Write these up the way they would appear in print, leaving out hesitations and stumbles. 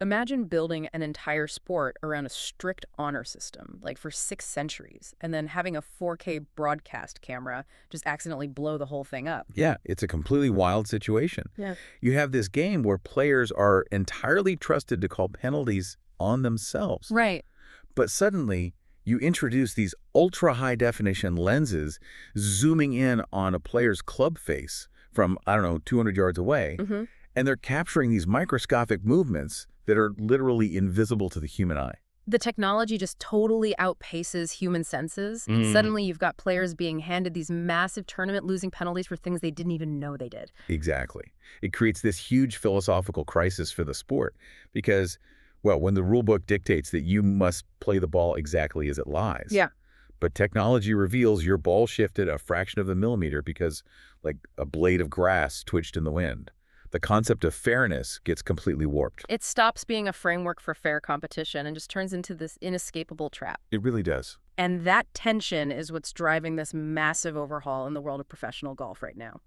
Imagine building an entire sport around a strict honor system, like for 6 centuries, and then having a 4K broadcast camera just accidentally blow the whole thing up. Yeah, it's a completely wild situation. Yeah. You have this game where players are entirely trusted to call penalties on themselves. Right. But suddenly, you introduce these ultra-high-definition lenses zooming in on a player's club face from, I don't know, 200 yards away, Mm-hmm. and they're capturing these microscopic movements that are literally invisible to the human eye. The technology just totally outpaces human senses. Suddenly, you've got players being handed these massive tournament-losing penalties for things they didn't even know they did. Exactly. It creates this huge philosophical crisis for the sport because, well, when the rule book dictates that you must play the ball exactly as it lies. Yeah. But technology reveals your ball shifted a fraction of a millimeter because, like, a blade of grass twitched in the wind. The concept of fairness gets completely warped. It stops being a framework for fair competition and just turns into this inescapable trap. It really does. And that tension is what's driving this massive overhaul in the world of professional golf right now.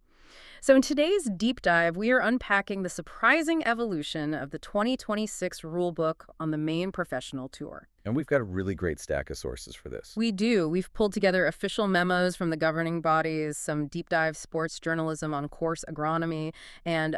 So in today's deep dive, we are unpacking the surprising evolution of the 2026 rulebook on the main professional tour. And we've got a really great stack of sources for this. We do. We've pulled together official memos from the governing bodies, some deep dive sports journalism on course agronomy, and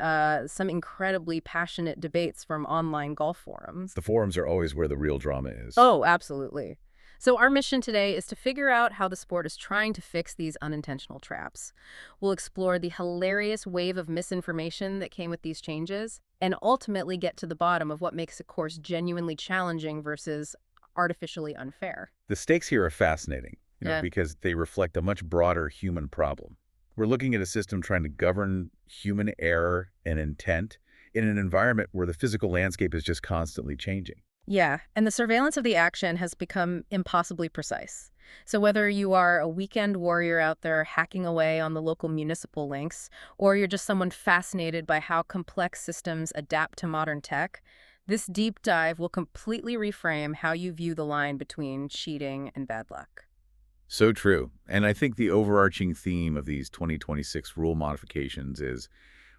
some incredibly passionate debates from online golf forums. The forums are always where the real drama is. Oh, absolutely. So our mission today is to figure out how the sport is trying to fix these unintentional traps. We'll explore the hilarious wave of misinformation that came with these changes, and ultimately get to the bottom of what makes a course genuinely challenging versus artificially unfair. The stakes here are fascinating, Yeah. because they reflect a much broader human problem. We're looking at a system trying to govern human error and intent in an environment where the physical landscape is just constantly changing. Yeah, and the surveillance of the action has become impossibly precise. So whether you are a weekend warrior out there hacking away on the local municipal links, or you're just someone fascinated by how complex systems adapt to modern tech, this deep dive will completely reframe how you view the line between cheating and bad luck. So true. And I think the overarching theme of these 2026 rule modifications is,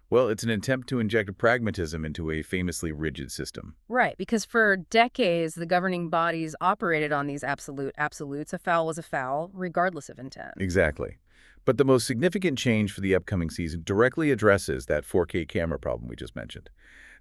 well, it's an attempt to inject pragmatism into a famously rigid system. Right, because for decades, the governing bodies operated on these absolutes. A foul was a foul, regardless of intent. Exactly. But the most significant change for the upcoming season directly addresses that 4K camera problem we just mentioned.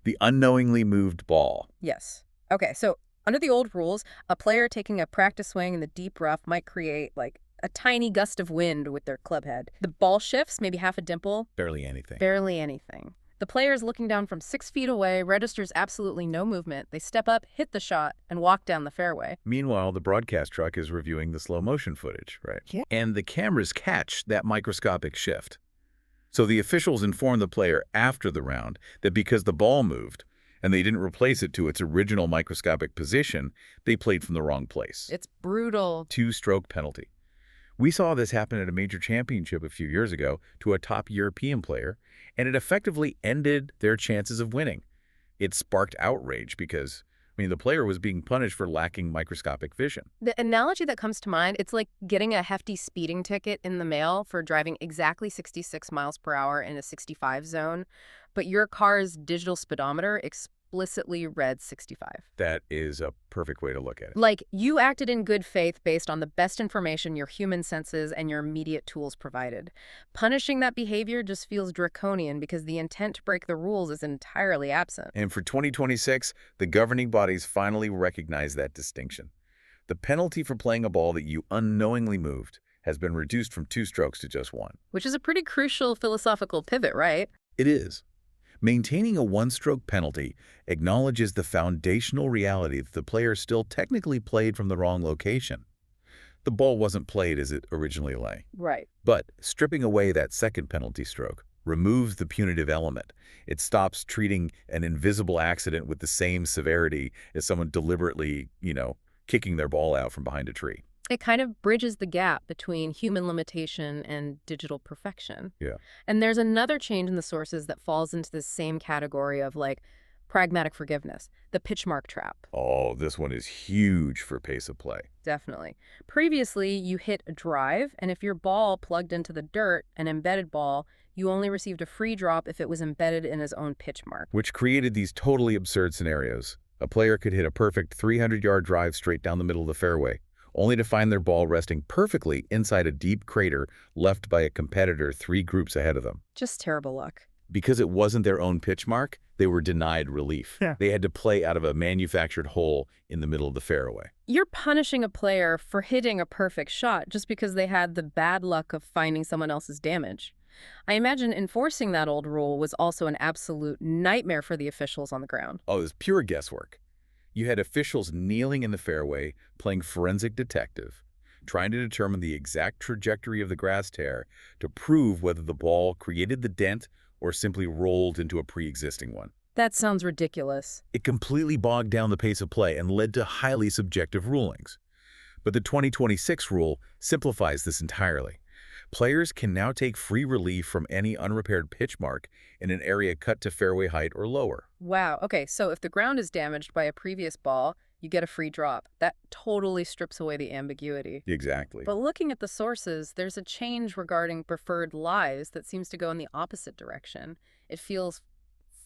The unknowingly moved ball. Yes. Okay, so under the old rules, a player taking a practice swing in the deep rough might create, like, a tiny gust of wind with their club head. The ball shifts, maybe half a dimple. Barely anything. Barely anything. The player is looking down from 6 feet away, registers absolutely no movement. They step up, hit the shot, and walk down the fairway. Meanwhile, the broadcast truck is reviewing the slow motion footage, right? Yeah. And the cameras catch that microscopic shift. So the officials inform the player after the round that because the ball moved and they didn't replace it to its original microscopic position, they played from the wrong place. It's brutal. 2-stroke penalty. We saw this happen at a major championship a few years ago to a top European player, and it effectively ended their chances of winning. It sparked outrage because, the player was being punished for lacking microscopic vision. The analogy that comes to mind, it's like getting a hefty speeding ticket in the mail for driving exactly 66 miles per hour in a 65 zone, but your car's digital speedometer explicitly read 65. That is a perfect way to look at it. Like, you acted in good faith based on the best information your human senses and your immediate tools provided. Punishing that behavior just feels draconian because the intent to break the rules is entirely absent. And for 2026, the governing bodies finally recognize that distinction. The penalty for playing a ball that you unknowingly moved has been reduced from 2 strokes to just 1. Which is a pretty crucial philosophical pivot, right? It is. Maintaining a 1-stroke penalty acknowledges the foundational reality that the player still technically played from the wrong location. The ball wasn't played as it originally lay. Right. But stripping away that second penalty stroke removes the punitive element. It stops treating an invisible accident with the same severity as someone deliberately, kicking their ball out from behind a tree. It kind of bridges the gap between human limitation and digital perfection. Yeah. And there's another change in the sources that falls into this same category of, like, pragmatic forgiveness, the pitch mark trap. Oh, this one is huge for pace of play. Definitely. Previously, you hit a drive, and if your ball plugged into the dirt, an embedded ball, you only received a free drop if it was embedded in his own pitch mark. Which created these totally absurd scenarios. A player could hit a perfect 300-yard drive straight down the middle of the fairway, only to find their ball resting perfectly inside a deep crater left by a competitor 3 groups ahead of them. Just terrible luck. Because it wasn't their own pitch mark, they were denied relief. Yeah. They had to play out of a manufactured hole in the middle of the fairway. You're punishing a player for hitting a perfect shot just because they had the bad luck of finding someone else's damage. I imagine enforcing that old rule was also an absolute nightmare for the officials on the ground. Oh, it was pure guesswork. You had officials kneeling in the fairway, playing forensic detective, trying to determine the exact trajectory of the grass tear to prove whether the ball created the dent or simply rolled into a pre-existing one. That sounds ridiculous. It completely bogged down the pace of play and led to highly subjective rulings. But the 2026 rule simplifies this entirely. Players can now take free relief from any unrepaired pitch mark in an area cut to fairway height or lower. Wow. Okay, so if the ground is damaged by a previous ball, you get a free drop. That totally strips away the ambiguity. Exactly. But looking at the sources, there's a change regarding preferred lies that seems to go in the opposite direction. It feels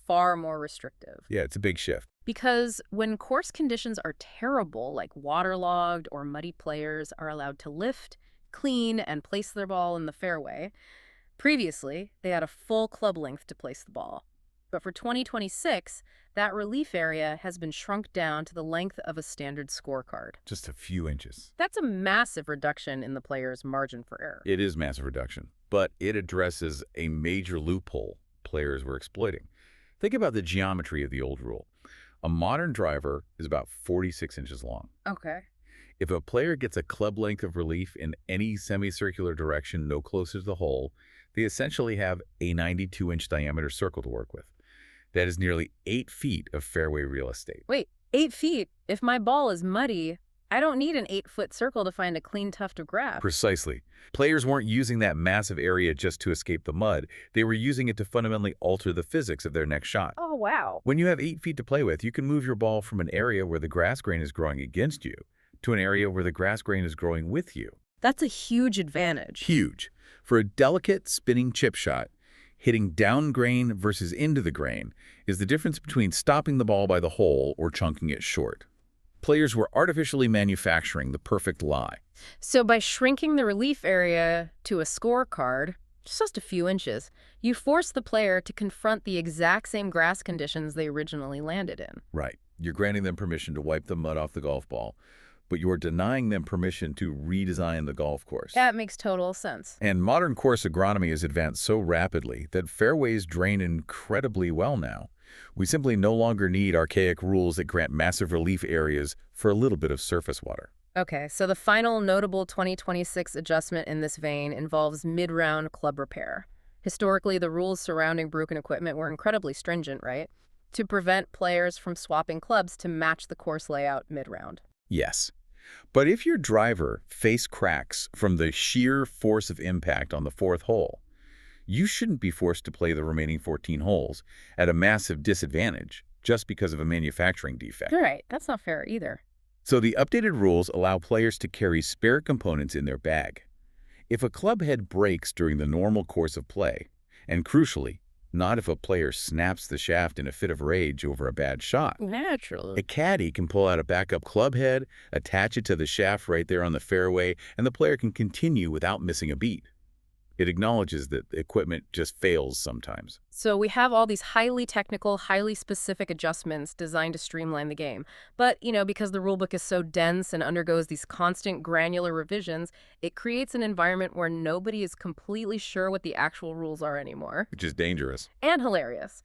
far more restrictive. Yeah, it's a big shift. Because when course conditions are terrible, like waterlogged or muddy, players are allowed to lift, clean, and place their ball in the fairway. Previously, they had a full club length to place the ball. But for 2026, that relief area has been shrunk down to the length of a standard scorecard. Just a few inches. That's a massive reduction in the player's margin for error. It is massive reduction, but it addresses a major loophole players were exploiting. Think about the geometry of the old rule. A modern driver is about 46 inches long. Okay. If a player gets a club length of relief in any semicircular direction no closer to the hole, they essentially have a 92-inch diameter circle to work with. That is nearly 8 feet of fairway real estate. Wait, 8 feet? If my ball is muddy, I don't need an 8-foot circle to find a clean tuft of grass. Precisely. Players weren't using that massive area just to escape the mud. They were using it to fundamentally alter the physics of their next shot. Oh, wow. When you have 8 feet to play with, you can move your ball from an area where the grass grain is growing against you to an area where the grass grain is growing with you. That's a huge advantage. Huge. For a delicate spinning chip shot, hitting down grain versus into the grain is the difference between stopping the ball by the hole or chunking it short. Players were artificially manufacturing the perfect lie. So by shrinking the relief area to a scorecard, just a few inches, you force the player to confront the exact same grass conditions they originally landed in. Right. You're granting them permission to wipe the mud off the golf ball, but you're denying them permission to redesign the golf course. That makes total sense. And modern course agronomy has advanced so rapidly that fairways drain incredibly well now. We simply no longer need archaic rules that grant massive relief areas for a little bit of surface water. Okay, so the final notable 2026 adjustment in this vein involves mid-round club repair. Historically, the rules surrounding broken equipment were incredibly stringent, right? To prevent players from swapping clubs to match the course layout mid-round. Yes. But if your driver faced cracks from the sheer force of impact on the 4th hole, you shouldn't be forced to play the remaining 14 holes at a massive disadvantage just because of a manufacturing defect. All right, that's not fair either. So the updated rules allow players to carry spare components in their bag. If a club head breaks during the normal course of play, and crucially, not if a player snaps the shaft in a fit of rage over a bad shot, Naturally. a caddy can pull out a backup club head, attach it to the shaft right there on the fairway, and the player can continue without missing a beat. It acknowledges that the equipment just fails sometimes. So we have all these highly technical, highly specific adjustments designed to streamline the game. But, because the rulebook is so dense and undergoes these constant granular revisions, it creates an environment where nobody is completely sure what the actual rules are anymore. Which is dangerous. And hilarious.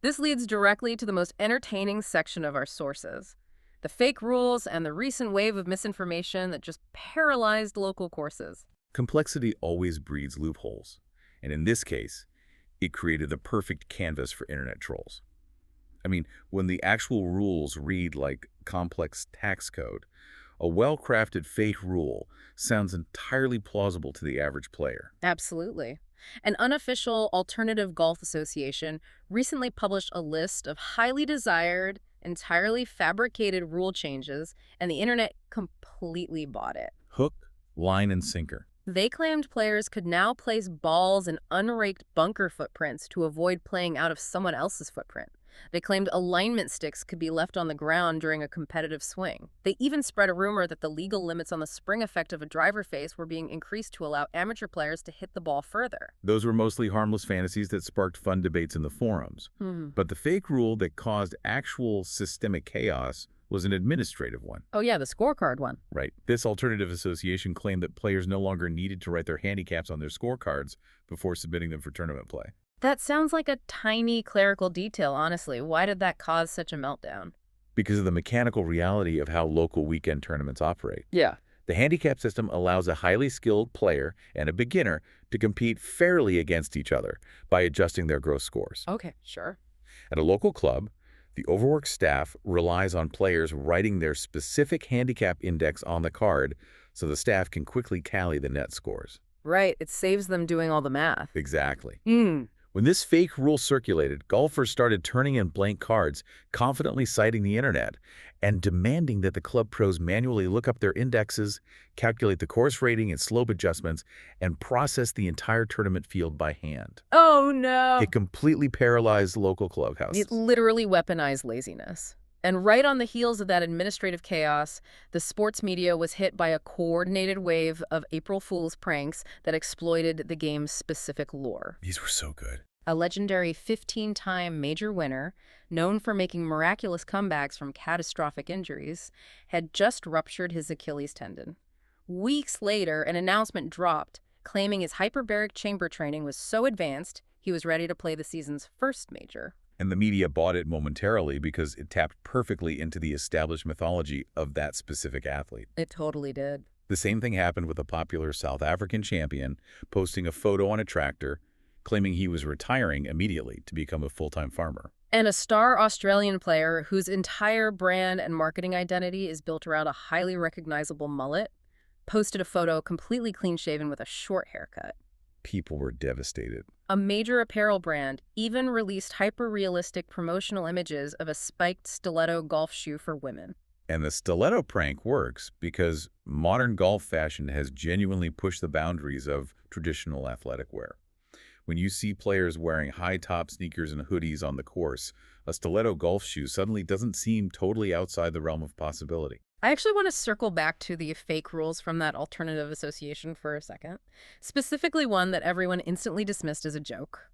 This leads directly to the most entertaining section of our sources: the fake rules and the recent wave of misinformation that just paralyzed local courses. Complexity always breeds loopholes, and in this case, it created the perfect canvas for internet trolls. I mean, when the actual rules read like complex tax code, a well-crafted fake rule sounds entirely plausible to the average player. Absolutely. An unofficial alternative golf association recently published a list of highly desired, entirely fabricated rule changes, and the internet completely bought it. Hook, line, and sinker. They claimed players could now place balls in unraked bunker footprints to avoid playing out of someone else's footprint. They claimed alignment sticks could be left on the ground during a competitive swing. They even spread a rumor that the legal limits on the spring effect of a driver face were being increased to allow amateur players to hit the ball further. Those were mostly harmless fantasies that sparked fun debates in the forums. Hmm. But the fake rule that caused actual systemic chaos was an administrative one. Oh yeah, the scorecard one. Right. This alternative association claimed that players no longer needed to write their handicaps on their scorecards before submitting them for tournament play. That sounds like a tiny clerical detail, honestly. Why did that cause such a meltdown? Because of the mechanical reality of how local weekend tournaments operate. Yeah. The handicap system allows a highly skilled player and a beginner to compete fairly against each other by adjusting their gross scores. Okay, sure. At a local club, the overworked staff relies on players writing their specific handicap index on the card so the staff can quickly tally the net scores. Right, it saves them doing all the math. Exactly. Hmm. When this fake rule circulated, golfers started turning in blank cards, confidently citing the internet, and demanding that the club pros manually look up their indexes, calculate the course rating and slope adjustments, and process the entire tournament field by hand. Oh no! It completely paralyzed local clubhouses. It literally weaponized laziness. And right on the heels of that administrative chaos, the sports media was hit by a coordinated wave of April Fool's pranks that exploited the game's specific lore. These were so good. A legendary 15-time major winner, known for making miraculous comebacks from catastrophic injuries, had just ruptured his Achilles tendon. Weeks later, an announcement dropped, claiming his hyperbaric chamber training was so advanced, he was ready to play the season's first major. And the media bought it momentarily because it tapped perfectly into the established mythology of that specific athlete. It totally did. The same thing happened with a popular South African champion posting a photo on a tractor, claiming he was retiring immediately to become a full-time farmer. And a star Australian player whose entire brand and marketing identity is built around a highly recognizable mullet posted a photo completely clean-shaven with a short haircut. People were devastated. A major apparel brand even released hyper-realistic promotional images of a spiked stiletto golf shoe for women. And the stiletto prank works because modern golf fashion has genuinely pushed the boundaries of traditional athletic wear. When you see players wearing high-top sneakers and hoodies on the course, a stiletto golf shoe suddenly doesn't seem totally outside the realm of possibility. I actually want to circle back to the fake rules from that alternative association for a second, specifically one that everyone instantly dismissed as a joke.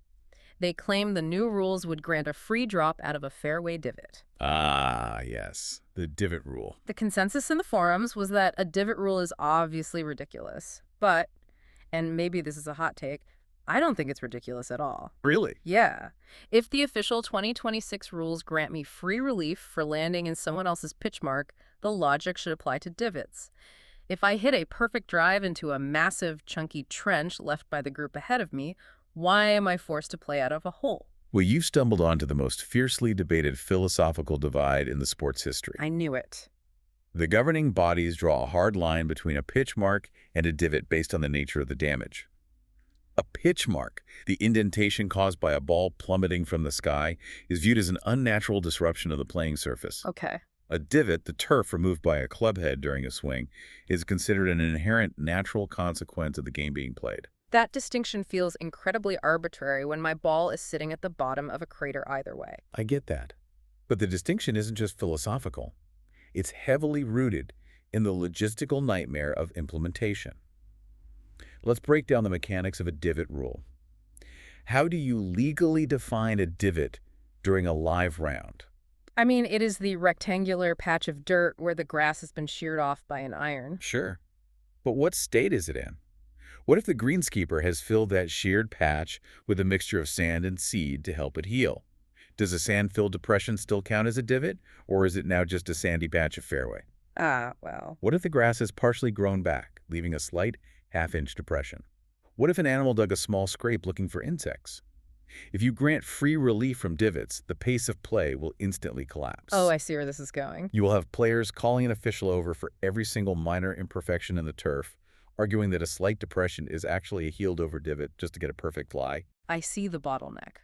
They claimed the new rules would grant a free drop out of a fairway divot. Ah, yes, the divot rule. The consensus in the forums was that a divot rule is obviously ridiculous, but, and maybe this is a hot take, I don't think it's ridiculous at all. Really? Yeah. If the official 2026 rules grant me free relief for landing in someone else's pitch mark, the logic should apply to divots. If I hit a perfect drive into a massive, chunky trench left by the group ahead of me, why am I forced to play out of a hole? Well, you've stumbled onto the most fiercely debated philosophical divide in the sport's history. I knew it. The governing bodies draw a hard line between a pitch mark and a divot based on the nature of the damage. A pitch mark, the indentation caused by a ball plummeting from the sky, is viewed as an unnatural disruption of the playing surface. Okay. A divot, the turf removed by a club head during a swing, is considered an inherent natural consequence of the game being played. That distinction feels incredibly arbitrary when my ball is sitting at the bottom of a crater either way. I get that. But the distinction isn't just philosophical. It's heavily rooted in the logistical nightmare of implementation. Let's break down the mechanics of a divot rule. How do you legally define a divot during a live round? I mean, it is the rectangular patch of dirt where the grass has been sheared off by an iron. Sure. But what state is it in? What if the greenskeeper has filled that sheared patch with a mixture of sand and seed to help it heal? Does a sand-filled depression still count as a divot, or is it now just a sandy patch of fairway? Well. What if the grass is partially grown back, leaving a slight half-inch depression? What if an animal dug a small scrape looking for insects? If you grant free relief from divots, the pace of play will instantly collapse. Oh, I see where this is going. You will have players calling an official over for every single minor imperfection in the turf, arguing that a slight depression is actually a healed-over divot just to get a perfect lie. I see the bottleneck.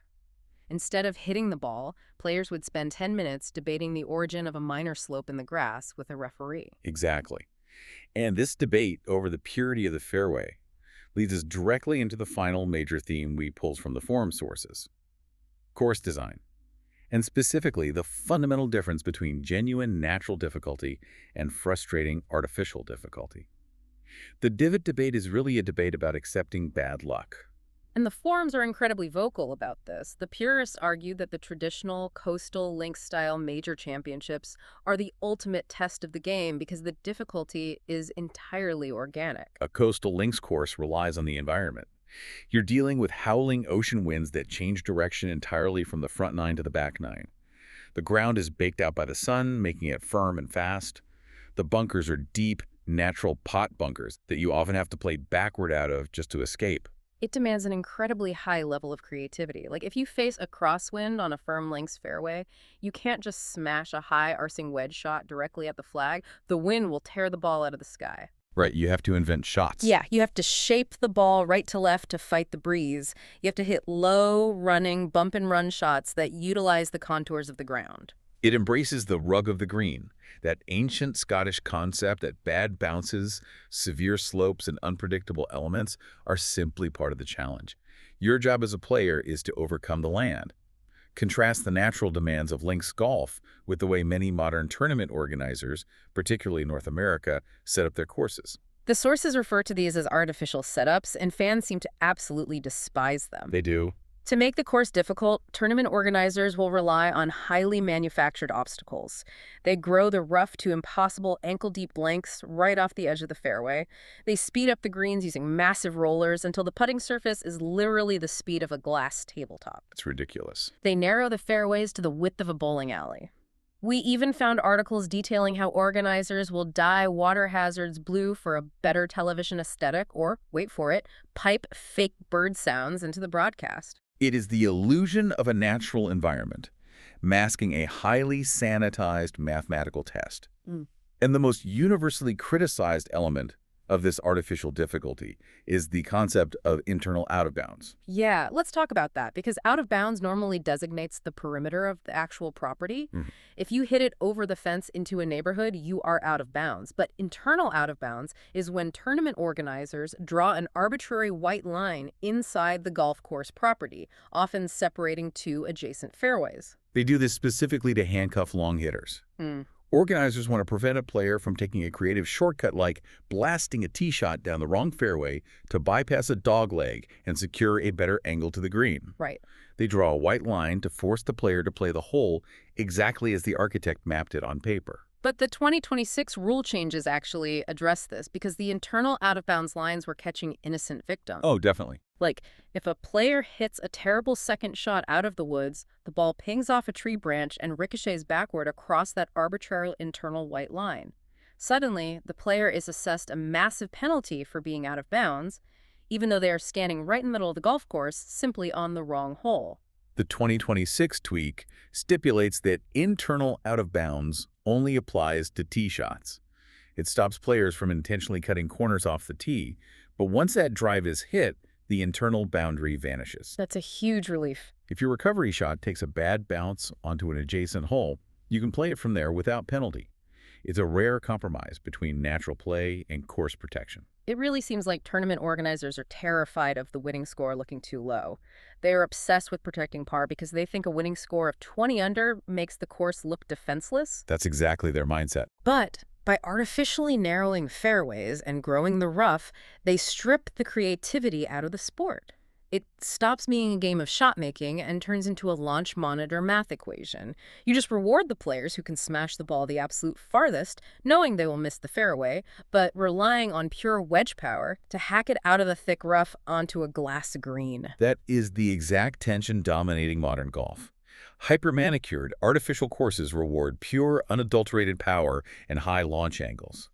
Instead of hitting the ball, players would spend 10 minutes debating the origin of a minor slope in the grass with a referee. Exactly. And this debate over the purity of the fairway leads us directly into the final major theme we pull from the forum sources: course design. and specifically the fundamental difference between genuine natural difficulty and frustrating artificial difficulty. The divot debate is really a debate about accepting bad luck. And the forums are incredibly vocal about this. The purists argue that the traditional coastal links-style major championships are the ultimate test of the game because the difficulty is entirely organic. A coastal links course relies on the environment. You're dealing with howling ocean winds that change direction entirely from the front nine to the back nine. The ground is baked out by the sun, making it firm and fast. The bunkers are deep, natural pot bunkers that you often have to play backward out of just to escape. It demands an incredibly high level of creativity. Like if you face a crosswind on a firm links fairway, you can't just smash a high arcing wedge shot directly at the flag. The wind will tear the ball out of the sky. Right, you have to invent shots. Yeah, you have to shape the ball right to left to fight the breeze. You have to hit low, running, bump and run shots that utilize the contours of the ground. It embraces the rug of the green, that ancient Scottish concept that bad bounces, severe slopes, and unpredictable elements are simply part of the challenge. Your job as a player is to overcome the land. Contrast the natural demands of links golf with the way many modern tournament organizers, particularly in North America, set up their courses. The sources refer to these as artificial setups, and fans seem to absolutely despise them. They do. To make the course difficult, tournament organizers will rely on highly manufactured obstacles. They grow the rough to impossible ankle-deep lengths right off the edge of the fairway. They speed up the greens using massive rollers until the putting surface is literally the speed of a glass tabletop. It's ridiculous. They narrow the fairways to the width of a bowling alley. We even found articles detailing how organizers will dye water hazards blue for a better television aesthetic or, wait for it, pipe fake bird sounds into the broadcast. It is the illusion of a natural environment, masking a highly sanitized mathematical test. And the most universally criticized element of this artificial difficulty is the concept of internal out-of-bounds. Yeah, let's talk about that, because out of bounds normally designates the perimeter of the actual property. If you hit it over the fence into a neighborhood, you are out of bounds. But internal out of bounds is when tournament organizers draw an arbitrary white line inside the golf course property, often separating two adjacent fairways. They do this specifically to handcuff long hitters. Organizers want to prevent a player from taking a creative shortcut like blasting a tee shot down the wrong fairway to bypass a dogleg and secure a better angle to the green. Right. They draw a white line to force the player to play the hole exactly as the architect mapped it on paper. But the 2026 rule changes actually address this because the internal out-of-bounds lines were catching innocent victims. Oh, definitely. Like, if a player hits a terrible second shot out of the woods, the ball pings off a tree branch and ricochets backward across that arbitrary internal white line. Suddenly, the player is assessed a massive penalty for being out of bounds, even though they are standing right in the middle of the golf course, simply on the wrong hole. The 2026 tweak stipulates that internal out-of-bounds only applies to tee shots. It stops players from intentionally cutting corners off the tee, but once that drive is hit, the internal boundary vanishes. That's a huge relief. If your recovery shot takes a bad bounce onto an adjacent hole, you can play it from there without penalty. It's a rare compromise between natural play and course protection. It really seems like tournament organizers are terrified of the winning score looking too low. They are obsessed with protecting par because they think a winning score of 20 under makes the course look defenseless. That's exactly their mindset. But by artificially narrowing fairways and growing the rough, they strip the creativity out of the sport. It stops being a game of shot making and turns into a launch monitor math equation. You just reward the players who can smash the ball the absolute farthest, knowing they will miss the fairway, but relying on pure wedge power to hack it out of the thick rough onto a glass green. That is the exact tension dominating modern golf. Hyper-manicured, artificial courses reward pure, unadulterated power and high launch angles.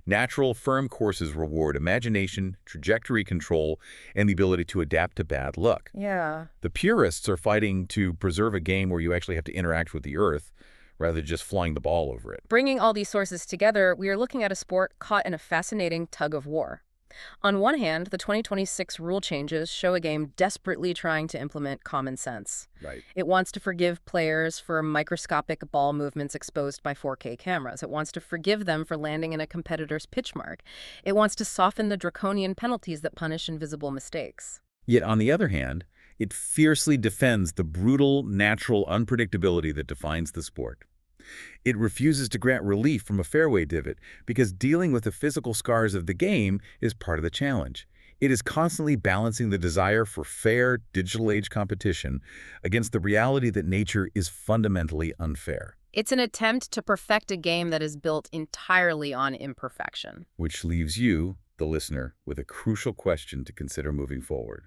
Natural, firm courses reward imagination, trajectory control, and the ability to adapt to bad luck. Yeah. The purists are fighting to preserve a game where you actually have to interact with the earth rather than just flying the ball over it. Bringing all these sources together, we are looking at a sport caught in a fascinating tug of war. On one hand, the 2026 rule changes show a game desperately trying to implement common sense. Right. It wants to forgive players for microscopic ball movements exposed by 4K cameras. It wants to forgive them for landing in a competitor's pitch mark. It wants to soften the draconian penalties that punish invisible mistakes. Yet on the other hand, It fiercely defends the brutal, natural unpredictability that defines the sport. It refuses to grant relief from a fairway divot because dealing with the physical scars of the game is part of the challenge. It is constantly balancing the desire for fair, digital-age competition against the reality that nature is fundamentally unfair. It's an attempt to perfect a game that is built entirely on imperfection. Which leaves you, the listener, with a crucial question to consider moving forward.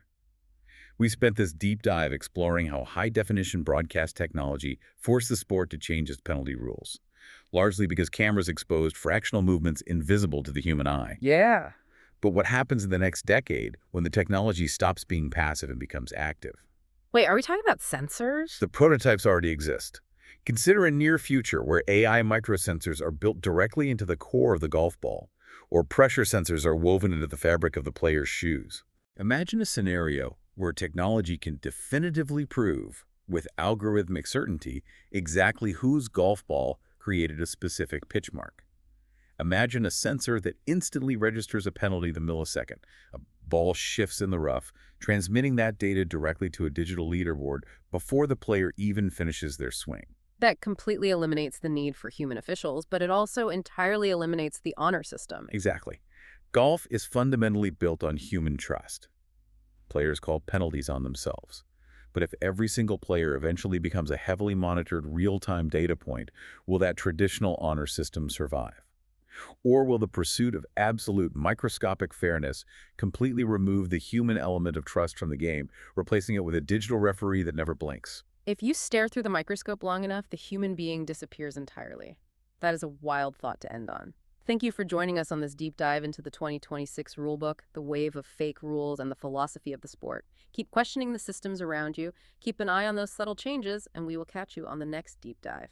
We spent this deep dive exploring how high-definition broadcast technology forced the sport to change its penalty rules, largely because cameras exposed fractional movements invisible to the human eye. Yeah. But what happens in the next decade when the technology stops being passive and becomes active? Wait, are we talking about sensors? The prototypes already exist. Consider a near future where AI microsensors are built directly into the core of the golf ball, or pressure sensors are woven into the fabric of the player's shoes. Imagine a scenario where technology can definitively prove, with algorithmic certainty, exactly whose golf ball created a specific pitch mark. Imagine a sensor that instantly registers a penalty the millisecond. A ball shifts in the rough, transmitting that data directly to a digital leaderboard before the player even finishes their swing. That completely eliminates the need for human officials, but it also entirely eliminates the honor system. Exactly. Golf is fundamentally built on human trust. Players call penalties on themselves. But if every single player eventually becomes a heavily monitored real-time data point, will that traditional honor system survive? Or will the pursuit of absolute microscopic fairness completely remove the human element of trust from the game, replacing it with a digital referee that never blinks? If you stare through the microscope long enough, the human being disappears entirely. That is a wild thought to end on. Thank you for joining us on this deep dive into the 2026 rulebook, the wave of fake rules, and the philosophy of the sport. Keep questioning the systems around you, keep an eye on those subtle changes, and we will catch you on the next deep dive.